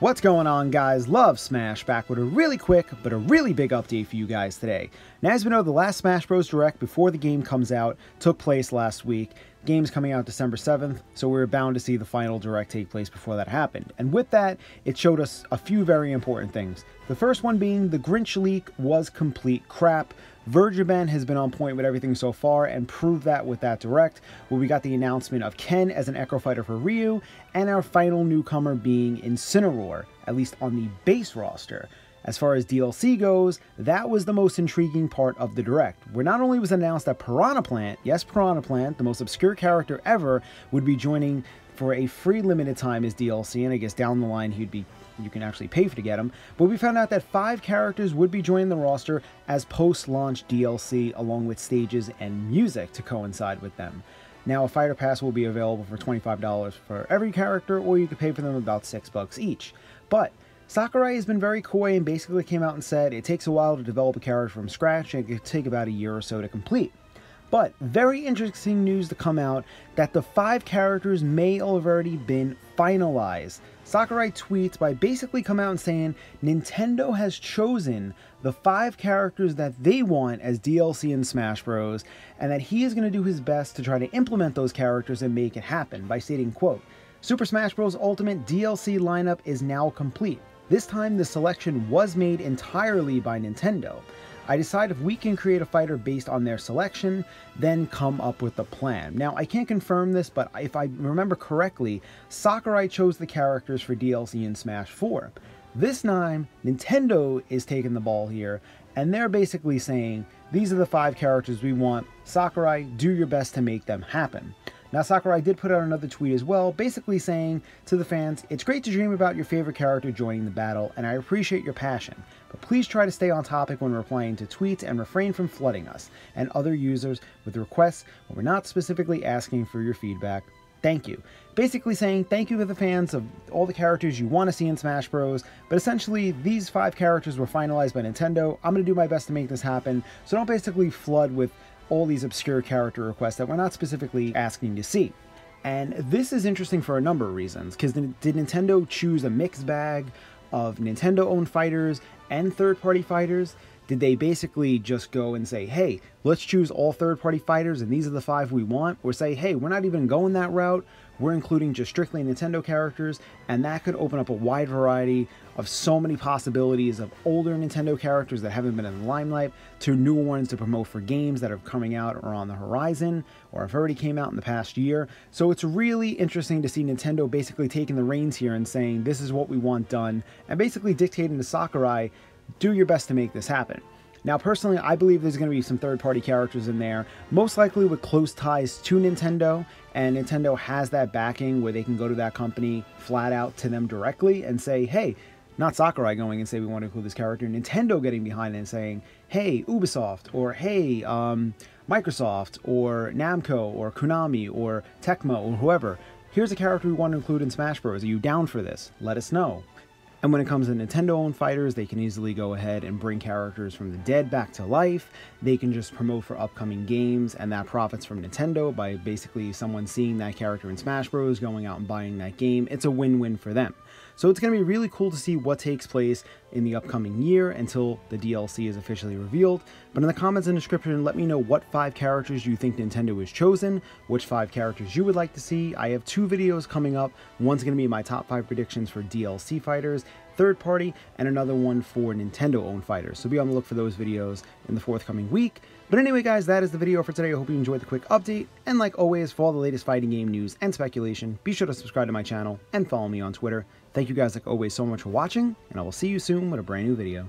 What's going on, guys? Love Smash back with a really quick but a really big update for you guys today. Now, as we know, the last Smash Bros. Direct before the game comes out took place last week. Game's coming out December 7th, so we were bound to see the final Direct take place before that happened. And with that, it showed us a few very important things. The first one being the Grinch leak was complete crap. Virgiben has been on point with everything so far and proved that with that Direct, where we got the announcement of Ken as an Echo Fighter for Ryu, and our final newcomer being Incineroar, at least on the base roster. As far as DLC goes, that was the most intriguing part of the Direct, where not only was announced that Piranha Plant, yes Piranha Plant, the most obscure character ever, would be joining for a free limited time as DLC, and I guess down the line you can actually pay to get him, but we found out that 5 characters would be joining the roster as post-launch DLC along with stages and music to coincide with them. Now, a Fighter Pass will be available for $25 for every character, or you could pay for them about $6 each. But Sakurai has been very coy and basically came out and said it takes a while to develop a character from scratch and it could take about a year or so to complete. But very interesting news to come out that the 5 characters may have already been finalized. Sakurai tweets by basically coming out and saying Nintendo has chosen the 5 characters that they want as DLC in Smash Bros. And that he is going to do his best to try to implement those characters and make it happen by stating, quote, "Super Smash Bros. Ultimate DLC lineup is now complete. This time the selection was made entirely by Nintendo. I decide if we can create a fighter based on their selection, then come up with a plan." Now, I can't confirm this, but if I remember correctly, Sakurai chose the characters for DLC in Smash 4. This time, Nintendo is taking the ball here, and they're basically saying, these are the 5 characters we want. Sakurai, do your best to make them happen. Now, Sakurai did put out another tweet as well, basically saying to the fans, "It's great to dream about your favorite character joining the battle, and I appreciate your passion, but please try to stay on topic when replying to tweets and refrain from flooding us and other users with requests when we're not specifically asking for your feedback. Thank you." Basically saying thank you to the fans of all the characters you want to see in Smash Bros. But essentially, these 5 characters were finalized by Nintendo. I'm going to do my best to make this happen, so don't basically flood with all these obscure character requests that we're not specifically asking to see. And this is interesting for a number of reasons, because did Nintendo choose a mixed bag of Nintendo-owned fighters and third-party fighters? Did they basically just go and say, hey, let's choose all third-party fighters and these are the 5 we want? Or say, hey, we're not even going that route, we're including just strictly Nintendo characters, and that could open up a wide variety of so many possibilities of older Nintendo characters that haven't been in the limelight to newer ones to promote for games that are coming out or on the horizon or have already came out in the past year. So it's really interesting to see Nintendo basically taking the reins here and saying this is what we want done, and basically dictating to Sakurai, do your best to make this happen. Now, personally, I believe there's going to be some third-party characters in there, most likely with close ties to Nintendo, and Nintendo has that backing where they can go to that company flat out to them directly and say, hey, not Sakurai going and say we want to include this character, Nintendo getting behind it and saying, hey, Ubisoft, or hey, Microsoft, or Namco, or Konami, or Tecmo, or whoever, here's a character we want to include in Smash Bros. Are you down for this? Let us know. And when it comes to Nintendo-owned fighters, they can easily go ahead and bring characters from the dead back to life. They can just promote for upcoming games, and that profits from Nintendo by basically someone seeing that character in Smash Bros, going out and buying that game. It's a win-win for them. So it's going to be really cool to see what takes place in the upcoming year until the DLC is officially revealed. But in the comments and description, let me know what 5 characters you think Nintendo has chosen, which 5 characters you would like to see. I have 2 videos coming up. One's going to be my top 5 predictions for DLC fighters, third party, and another one for Nintendo-owned fighters. So be on the look for those videos in the forthcoming week. But anyway, guys, that is the video for today. I hope you enjoyed the quick update. And like always, for all the latest fighting game news and speculation, be sure to subscribe to my channel and follow me on Twitter. Thank you guys, like always, so much for watching, and I will see you soon with a brand new video.